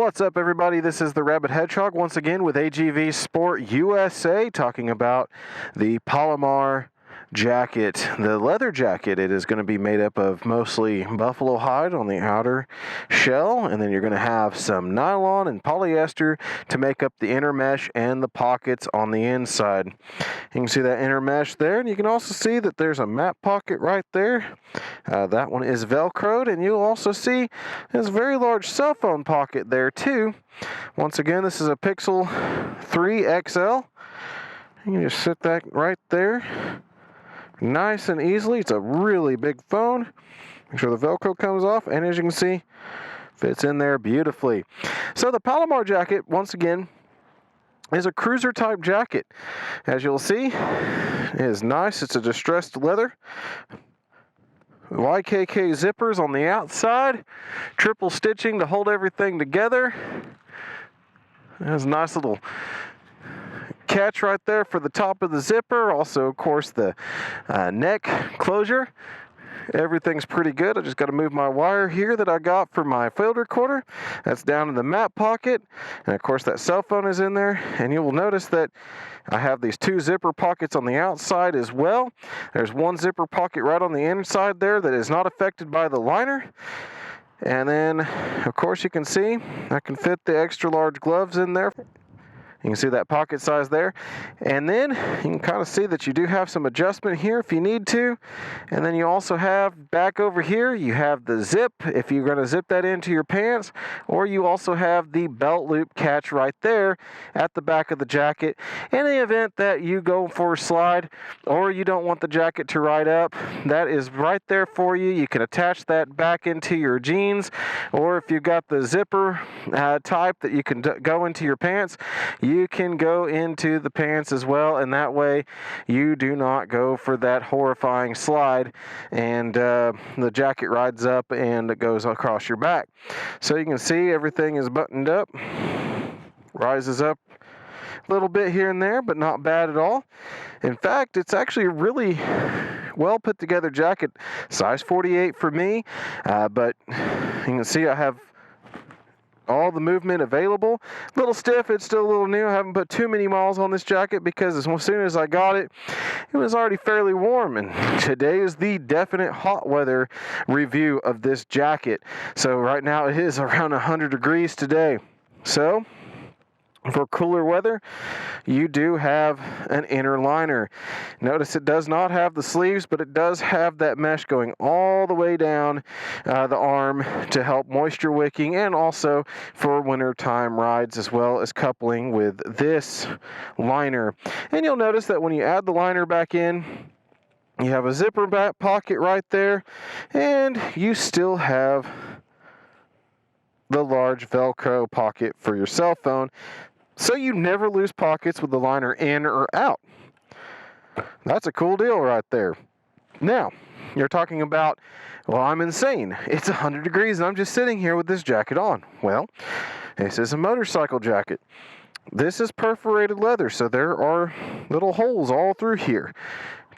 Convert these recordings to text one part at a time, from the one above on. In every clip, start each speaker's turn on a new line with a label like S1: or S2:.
S1: What's up, everybody? This is the Rabid Hedgehog once again with AGVSport USA, talking about the Palomar jacket, the leather jacket. It is going to be made up of mostly buffalo hide on the outer shell, and then you're going to have some nylon and polyester to make up the inner mesh and the pockets on the inside. You can see that inner mesh there, and you can also see that there's a map pocket right there. That one is velcroed, and you'll also see there's a very large cell phone pocket there too. Once again, this is a Pixel 3 XL. You can just sit that right there nice and easily. It's a really big phone. Make sure the Velcro comes off, and as you can see, fits in there beautifully. So the Palomar jacket, once again, is a cruiser type jacket. As you'll see, it is nice. It's a distressed leather. YKK zippers on the outside, triple stitching to hold everything together. There's a nice little catch right there for the top of the zipper. Also, of course, the neck closure. Everything's pretty good. I just got to move my wire here that I got for my field recorder. That's down in the map pocket. And of course, that cell phone is in there. And you will notice that I have these two zipper pockets on the outside as well. There's one zipper pocket right on the inside there that is not affected by the liner. And then, of course, you can see I can fit the extra large gloves in there. You can see that pocket size there. And then you can kind of see that you do have some adjustment here if you need to. And then you also have back over here, you have the zip if you're going to zip that into your pants, or you also have the belt loop catch right there at the back of the jacket. In the event that you go for a slide or you don't want the jacket to ride up, that is right there for you. You can attach that back into your jeans, or if you've got the zipper type that you can go into your pants, you can go into the pants as well, and that way you do not go for that horrifying slide and the jacket rides up and it goes across your back. So you can see everything is buttoned up, rises up a little bit here and there, but not bad at all. In fact, it's actually a really well put together jacket, size 48 for me, but you can see I have all the movement available. A little stiff, it's still a little new. I haven't put too many miles on this jacket because as soon as I got it, it was already fairly warm. And today is the definite hot weather review of this jacket. So right now it is around 100 degrees today. So for cooler weather, you do have an inner liner. Notice it does not have the sleeves, but it does have that mesh going all the way down the arm to help moisture wicking, and also for wintertime rides, as well as coupling with this liner. And you'll notice that when you add the liner back in, you have a zipper back pocket right there, and you still have the large Velcro pocket for your cell phone, so you never lose pockets with the liner in or out. That's a cool deal right there. Now, you're talking about, well, I'm insane. It's 100 degrees and I'm just sitting here with this jacket on. Well, this is a motorcycle jacket. This is perforated leather, so there are little holes all through here,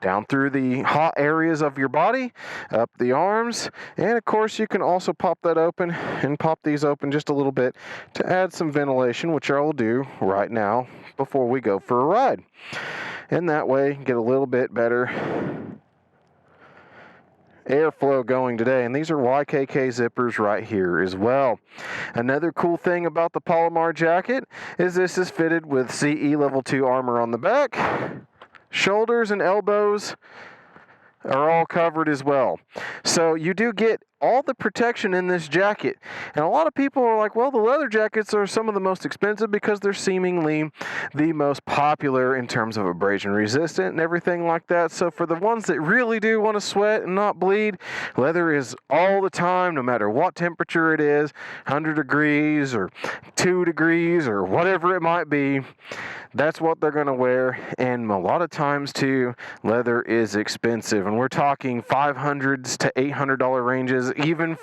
S1: down through the hot areas of your body, up the arms, and of course you can also pop that open and pop these open just a little bit to add some ventilation, which I will do right now before we go for a ride. And that way get a little bit better airflow going today. And these are YKK zippers right here as well. Another cool thing about the Palomar jacket is this is fitted with CE level 2 armor on the back. Shoulders and elbows are all covered as well. So you do get all the protection in this jacket. And a lot of people are like, well, the leather jackets are some of the most expensive because they're seemingly the most popular in terms of abrasion resistant and everything like that. So for the ones that really do want to sweat and not bleed, leather is all the time, no matter what temperature it is, 100 degrees or 2 degrees or whatever it might be. That's what they're going to wear, and a lot of times too, leather is expensive, and we're talking $500 to $800 ranges ranges, even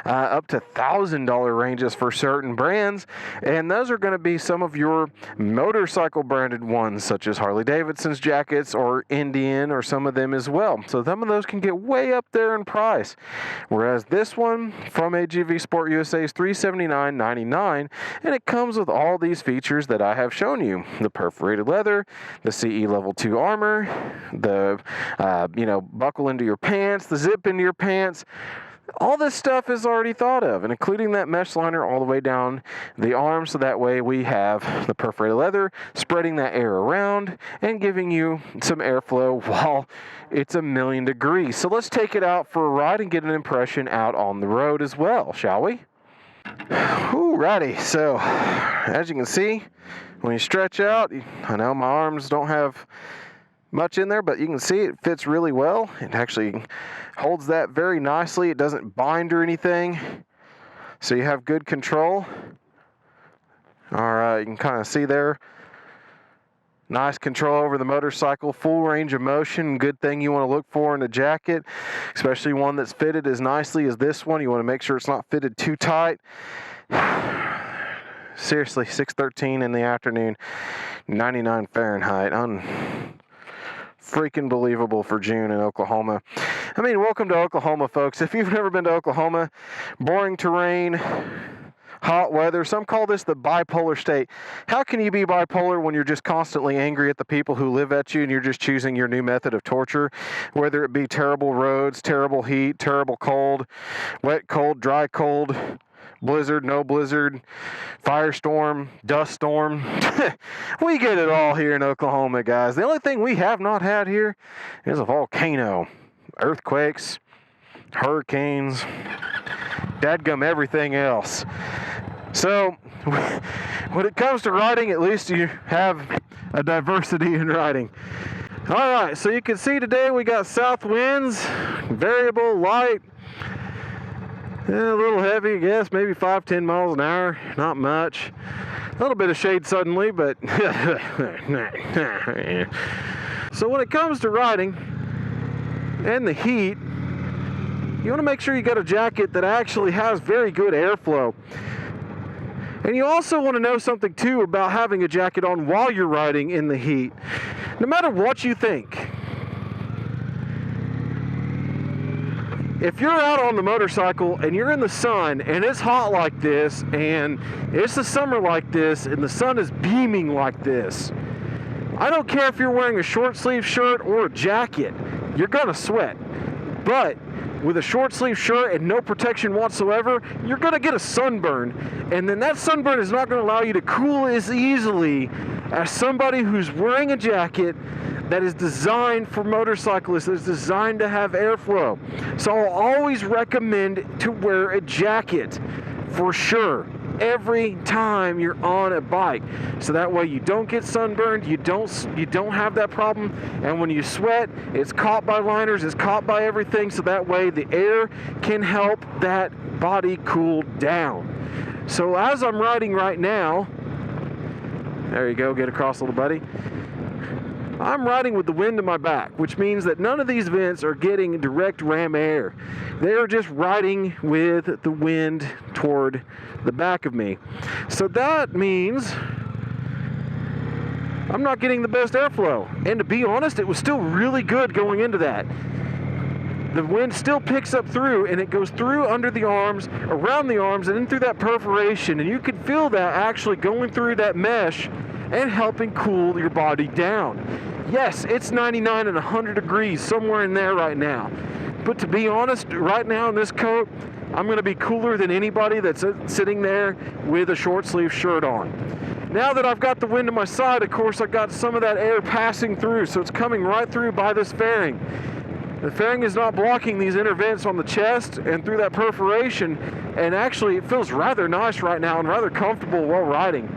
S1: up to $1,000 ranges for certain brands. And those are going to be some of your motorcycle branded ones, such as Harley Davidson's jackets or Indian, or some of them as well. So some of those can get way up there in price. Whereas this one from AGVSport USA is $379.99, and it comes with all these features that I have shown you: the perforated leather, the CE level 2 armor, the buckle into your pants, the zip into your pants. All this stuff is already thought of, and including that mesh liner all the way down the arm, so that way we have the perforated leather spreading that air around and giving you some airflow while it's 1,000,000 degrees. So let's take it out for a ride and get an impression out on the road as well, shall we? Alrighty, so as you can see, when you stretch out, I know my arms don't have much in there, but you can see it fits really well. It actually holds that very nicely. It doesn't bind or anything, so you have good control. All right, you can kind of see there. Nice control over the motorcycle, full range of motion. Good thing you want to look for in a jacket, especially one that's fitted as nicely as this one. You want to make sure it's not fitted too tight. Seriously, 6:13 in the afternoon, 99 Fahrenheit. Freaking believable for June in Oklahoma. I mean, welcome to Oklahoma, folks. If you've never been to Oklahoma, boring terrain, hot weather. Some call this the bipolar state. How can you be bipolar when you're just constantly angry at the people who live at you and you're just choosing your new method of torture? Whether it be terrible roads, terrible heat, terrible cold, wet cold, dry cold, blizzard, no blizzard, firestorm, dust storm. We get it all here in Oklahoma, guys. The only thing we have not had here is a volcano, earthquakes, hurricanes, dadgum everything else. So when it comes to riding, at least you have a diversity in riding. All right, so you can see today we got south winds, variable, light, a little heavy, I guess, maybe 5-10 miles an hour, not much. A little bit of shade suddenly, but so when it comes to riding and the heat, you want to make sure you got a jacket that actually has very good airflow. And you also want to know something too about having a jacket on while you're riding in the heat. No matter what you think, if you're out on the motorcycle and you're in the sun and it's hot like this and it's the summer like this and the sun is beaming like this, I don't care if you're wearing a short sleeve shirt or a jacket, you're gonna sweat. But with a short sleeve shirt and no protection whatsoever, you're gonna get a sunburn, and then that sunburn is not gonna allow you to cool as easily as somebody who's wearing a jacket that is designed for motorcyclists, that is designed to have airflow. So I'll always recommend to wear a jacket for sure every time you're on a bike, so that way you don't get sunburned, you don't have that problem, and when you sweat, it's caught by liners, it's caught by everything, so that way the air can help that body cool down. So as I'm riding right now, there you go, get across, little buddy. I'm riding with the wind in my back, which means that none of these vents are getting direct ram air. They're just riding with the wind toward the back of me. So that means I'm not getting the best airflow. And to be honest, it was still really good going into that. The wind still picks up through, and it goes through under the arms, around the arms, and in through that perforation. And you can feel that actually going through that mesh and helping cool your body down. Yes, it's 99 and 100 degrees, somewhere in there right now. But to be honest, right now in this coat, I'm going to be cooler than anybody that's sitting there with a short sleeve shirt on. Now that I've got the wind to my side, of course, I got some of that air passing through, so it's coming right through by this fairing. The fairing is not blocking these inner vents on the chest and through that perforation, and actually it feels rather nice right now and rather comfortable while riding.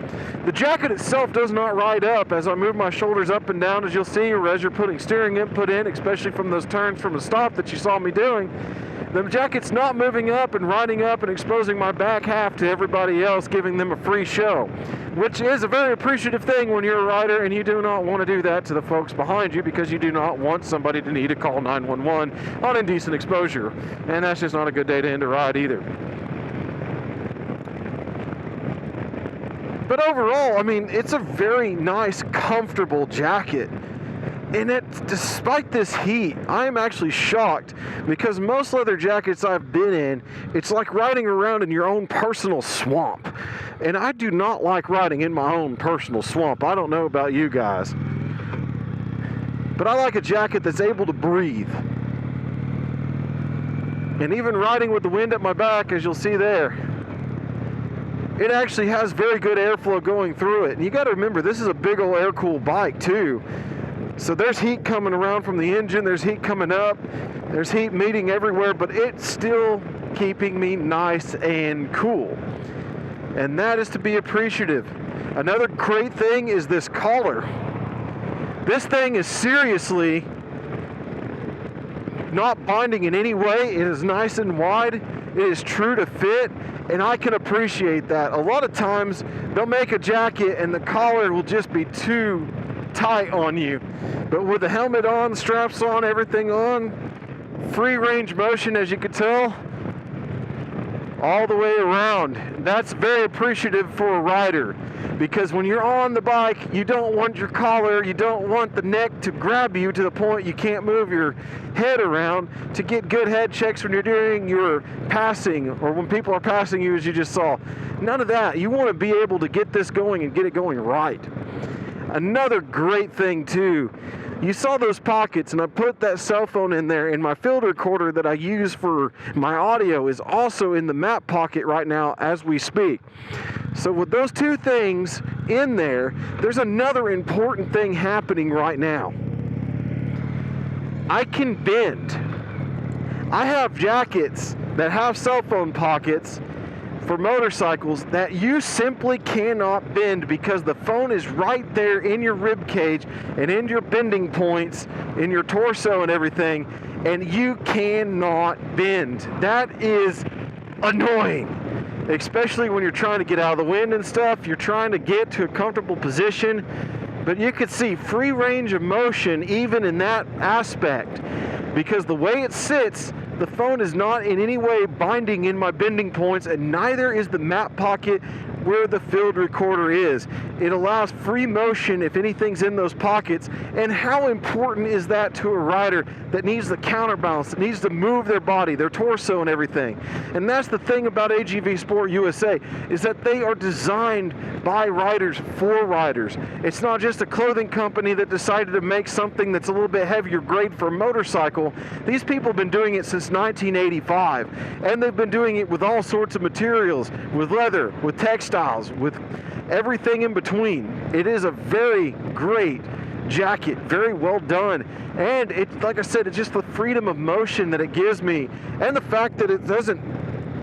S1: The jacket itself does not ride up as I move my shoulders up and down, as you'll see, or as you're putting steering input in, especially from those turns from the stop that you saw me doing. The jacket's not moving up and riding up and exposing my back half to everybody else, giving them a free show, which is a very appreciative thing when you're a rider, and you do not want to do that to the folks behind you because you do not want somebody to need to call 911 on indecent exposure. And that's just not a good day to end a ride either. But overall, I mean, it's a very nice, comfortable jacket. And despite this heat, I am actually shocked because most leather jackets I've been in, it's like riding around in your own personal swamp. And I do not like riding in my own personal swamp. I don't know about you guys. But I like a jacket that's able to breathe. And even riding with the wind at my back, as you'll see there, it actually has very good airflow going through it. And you got to remember, this is a big old air-cooled bike too. So there's heat coming around from the engine, there's heat coming up, there's heat meeting everywhere, but it's still keeping me nice and cool. And that is to be appreciative. Another great thing is this collar. This thing is seriously not binding in any way. It is nice and wide. It is true to fit. And I can appreciate that. A lot of times they'll make a jacket and the collar will just be too tight on you. But with the helmet on, straps on, everything on, free range motion, as you can tell, all the way around. That's very appreciative for a rider, because when you're on the bike, you don't want your collar, you don't want the neck to grab you to the point you can't move your head around to get good head checks when you're doing your passing or when people are passing you, as you just saw. None of that. You want to be able to get this going and get it going right. Another great thing too, you saw those pockets, and I put that cell phone in there, and my field recorder that I use for my audio is also in the map pocket right now as we speak. So with those two things in there, there's another important thing happening right now. I can bend. I have jackets that have cell phone pockets for motorcycles that you simply cannot bend because the phone is right there in your rib cage and in your bending points, in your torso and everything, and you cannot bend. That is annoying, especially when you're trying to get out of the wind and stuff. You're trying to get to a comfortable position, but you could see free range of motion even in that aspect, because the way it sits, the phone is not in any way binding in my bending points, and neither is the map pocket where the field recorder is. It allows free motion if anything's in those pockets. And how important is that to a rider that needs the counterbalance, that needs to move their body, their torso and everything? And that's the thing about AGVSport USA, is that they are designed by riders for riders. It's not just a clothing company that decided to make something that's a little bit heavier grade for a motorcycle. These people have been doing it since 1985, and they've been doing it with all sorts of materials, with leather, with textiles, with everything in between. It is a very great jacket, very well done, and it, like I said, it's just the freedom of motion that it gives me, and the fact that it doesn't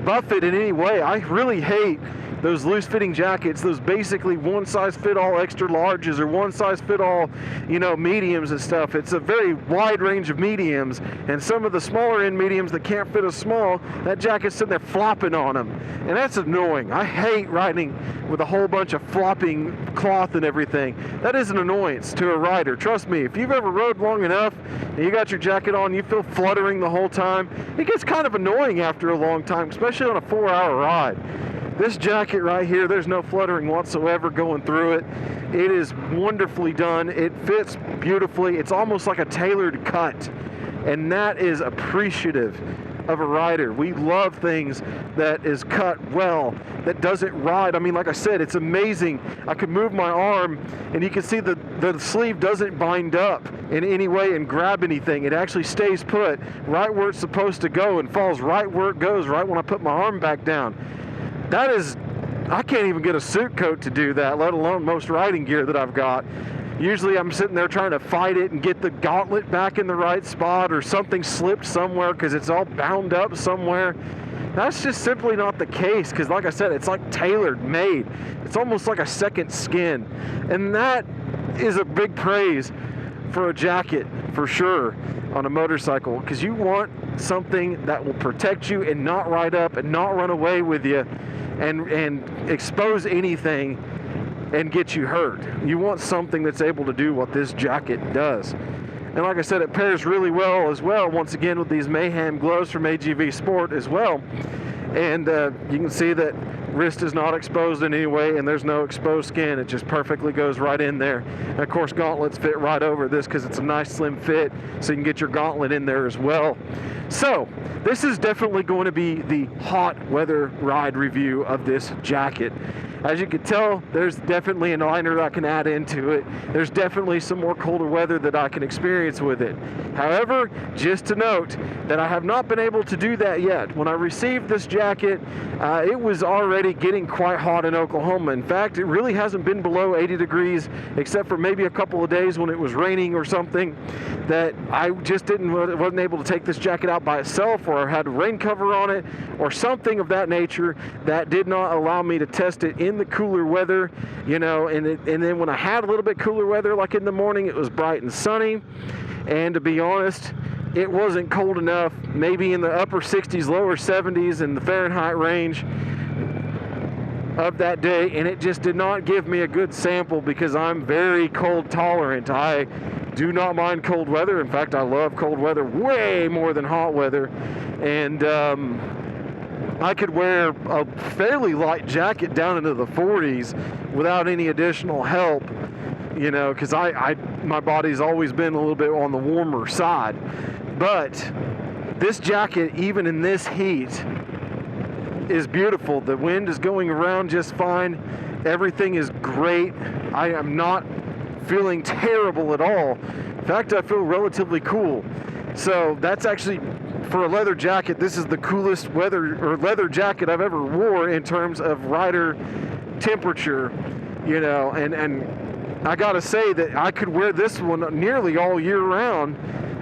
S1: buffet in any way. I really hate those loose-fitting jackets, those basically one-size-fit-all extra larges or one-size-fit-all, mediums and stuff. It's a very wide range of mediums, and some of the smaller-end mediums that can't fit as small, that jacket's sitting there flopping on them, and that's annoying. I hate riding with a whole bunch of flopping cloth and everything. That is an annoyance to a rider. Trust me, if you've ever rode long enough and you got your jacket on, you feel fluttering the whole time, it gets kind of annoying after a long time, especially on a 4-hour ride. This jacket right here, there's no fluttering whatsoever going through it. It is wonderfully done. It fits beautifully. It's almost like a tailored cut, and that is appreciative of a rider. We love things that is cut well, that doesn't ride. I mean, like I said, it's amazing. I could move my arm, and you can see the sleeve doesn't bind up in any way and grab anything. It actually stays put right where it's supposed to go and falls right where it goes right when I put my arm back down. That is, I can't even get a suit coat to do that, let alone most riding gear that I've got. Usually I'm sitting there trying to fight it and get the gauntlet back in the right spot, or something slipped somewhere because it's all bound up somewhere. That's just simply not the case, because like I said, it's like tailored, made. It's almost like a second skin. And that is a big praise for a jacket for sure on a motorcycle, because you want something that will protect you and not ride up and not run away with you and expose anything and get you hurt. You want something that's able to do what this jacket does. And like I said, it pairs really well as well, once again, with these Mayhem Gloves from AGVSport as well. And you can see that wrist is not exposed in any way, and there's no exposed skin. It just perfectly goes right in there. And of course, gauntlets fit right over this because it's a nice slim fit, so you can get your gauntlet in there as well. So this is definitely going to be the hot weather ride review of this jacket. As you can tell, there's definitely a liner that I can add into it. There's definitely some more colder weather that I can experience with it. However, just to note that I have not been able to do that yet. When I received this jacket, it was already getting quite hot in Oklahoma. In fact, it really hasn't been below 80 degrees, except for maybe a couple of days when it was raining or something, that I just wasn't able to take this jacket out by itself, or had a rain cover on it, or something of that nature that did not allow me to test it in the cooler weather, you know. And then when I had a little bit cooler weather, like in the morning, it was bright and sunny, and to be honest, it wasn't cold enough, maybe in the upper 60s, lower 70s in the Fahrenheit range of that day, and it just did not give me a good sample because I'm very cold tolerant. I do not mind cold weather. In fact, I love cold weather way more than hot weather. And I could wear a fairly light jacket down into the 40s without any additional help, you know, because my body's always been a little bit on the warmer side. But this jacket, even in this heat, is beautiful. The wind is going around just fine. Everything is great. I am not feeling terrible at all. In fact, I feel relatively cool. So that's actually, for a leather jacket, this is the coolest leather jacket I've ever wore in terms of rider temperature, you know. And I gotta say that I could wear this one nearly all year round,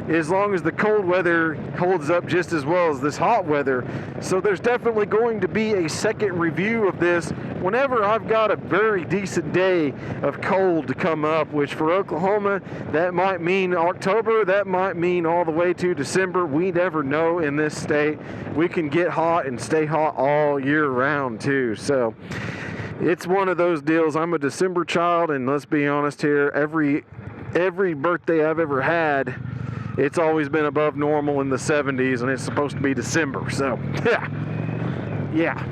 S1: as long as the cold weather holds up just as well as this hot weather. So there's definitely going to be a second review of this whenever I've got a very decent day of cold to come up, which for Oklahoma, that might mean October, that might mean all the way to December. We never know in this state. We can get hot and stay hot all year round too. So it's one of those deals. I'm a December child, and let's be honest here, every birthday I've ever had, it's always been above normal in the 70s, and it's supposed to be December. So, yeah.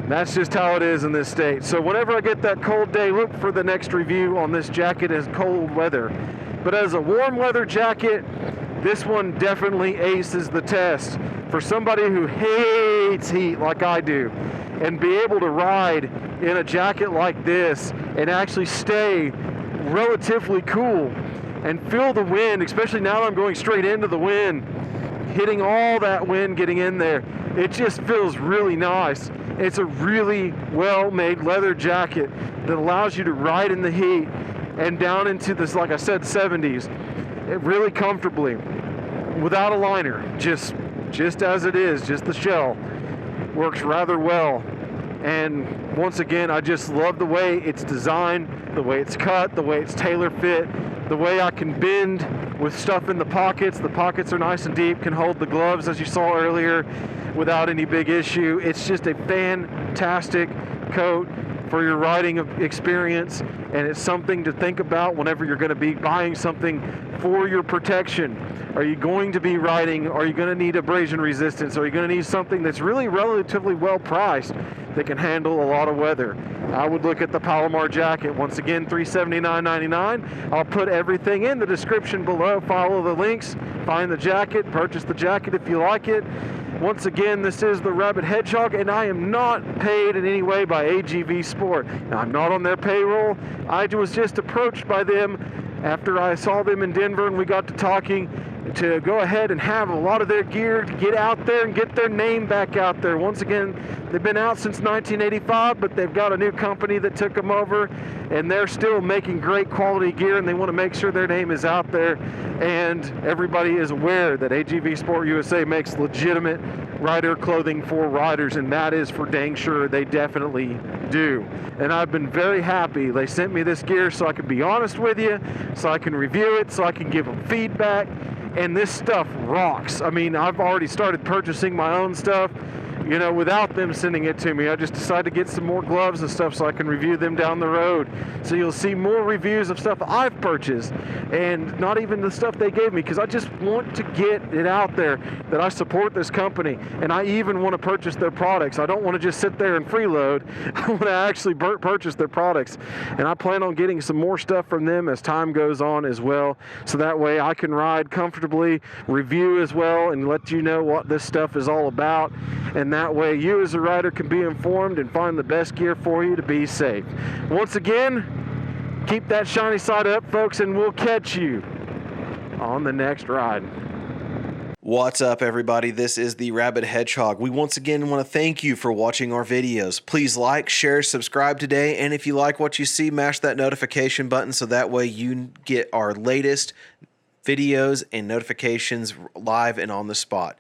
S1: That's just how it is in this state. So whenever I get that cold day, look for the next review on this jacket as cold weather. But as a warm weather jacket, this one definitely aces the test. For somebody who hates heat like I do, and be able to ride in a jacket like this and actually stay relatively cool and feel the wind, especially now that I'm going straight into the wind, hitting all that wind getting in there. It just feels really nice. It's a really well-made leather jacket that allows you to ride in the heat and down into this, like I said, 70s, really comfortably, without a liner, just as it is, just the shell. Works rather well. And once again, I just love the way it's designed, the way it's cut, the way it's tailor fit, the way I can bend with stuff in the pockets. The pockets are nice and deep, can hold the gloves, as you saw earlier, without any big issue. It's just a fantastic coat for your riding experience, and it's something to think about whenever you're going to be buying something for your protection. Are you going to be riding? Are you going to need abrasion resistance? Are you going to need something that's really relatively well priced that can handle a lot of weather? I would look at the Palomar jacket. Once again, $379.99. I'll put everything in the description below. Follow the links, find the jacket, purchase the jacket if you like it. Once again, this is the Rabid Hedgehog, and I am not paid in any way by AGVSport. Now, I'm not on their payroll. I was just approached by them after I saw them in Denver and we got to talking. to go ahead and have a lot of their gear to get out there and get their name back out there. Once again, they've been out since 1985, but they've got a new company that took them over, and they're still making great quality gear, and they want to make sure their name is out there, and everybody is aware that AGVSport USA makes legitimate rider clothing for riders, and that is for dang sure they definitely do. And I've been very happy they sent me this gear so I can be honest with you, so I can review it, so I can give them feedback, and this stuff rocks. I mean, I've already started purchasing my own stuff, you know, without them sending it to me. I just decided to get some more gloves and stuff so I can review them down the road. So you'll see more reviews of stuff I've purchased, and not even the stuff they gave me, because I just want to get it out there that I support this company, and I even want to purchase their products. I don't want to just sit there and freeload. I want to actually purchase their products, and I plan on getting some more stuff from them as time goes on as well, so that way I can ride comfortably, review as well, and let you know what this stuff is all about. And that way you as a rider can be informed and find the best gear for you to be safe. Once again, keep that shiny side up, folks, and we'll catch you on the next ride.
S2: What's up, everybody? This is the Rabid Hedgehog. We once again want to thank you for watching our videos. Please like, share, subscribe today, and if you like what you see, mash that notification button so that way you get our latest videos and notifications live and on the spot.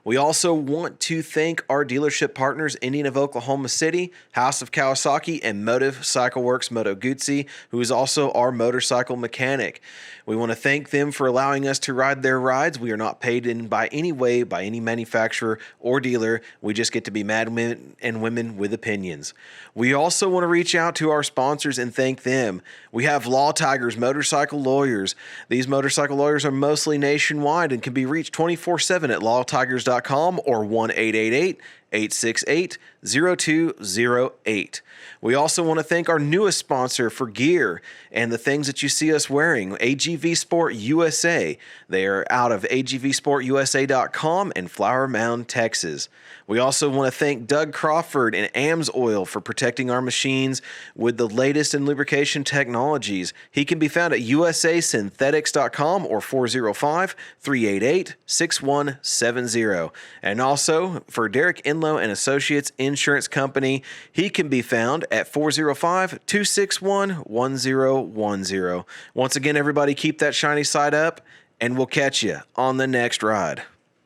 S2: We also want to thank our dealership partners, Indian of Oklahoma City, House of Kawasaki, and Motiv CycleWorks Moto Guzzi, who is also our motorcycle mechanic. We want to thank them for allowing us to ride their rides. We are not paid in by any way by any manufacturer or dealer. We just get to be men and women with opinions. We also want to reach out to our sponsors and thank them. We have Law Tigers Motorcycle Lawyers. These motorcycle lawyers are mostly nationwide and can be reached 24/7 at lawtigers.com or 1-888-868-0208. We also want to thank our newest sponsor for gear and the things that you see us wearing, AGVSport USA. They are out of AGVsportusa.com in Flower Mound, Texas. We also want to thank Doug Crawford and AMS Oil for protecting our machines with the latest in lubrication technologies. He can be found at usasynthetics.com or 405-388-6170. And also for Derek Enloe and Associates Insurance Company, he can be found at 405-261-1010. Once again, everybody, keep that shiny side up, and we'll catch you on the next ride.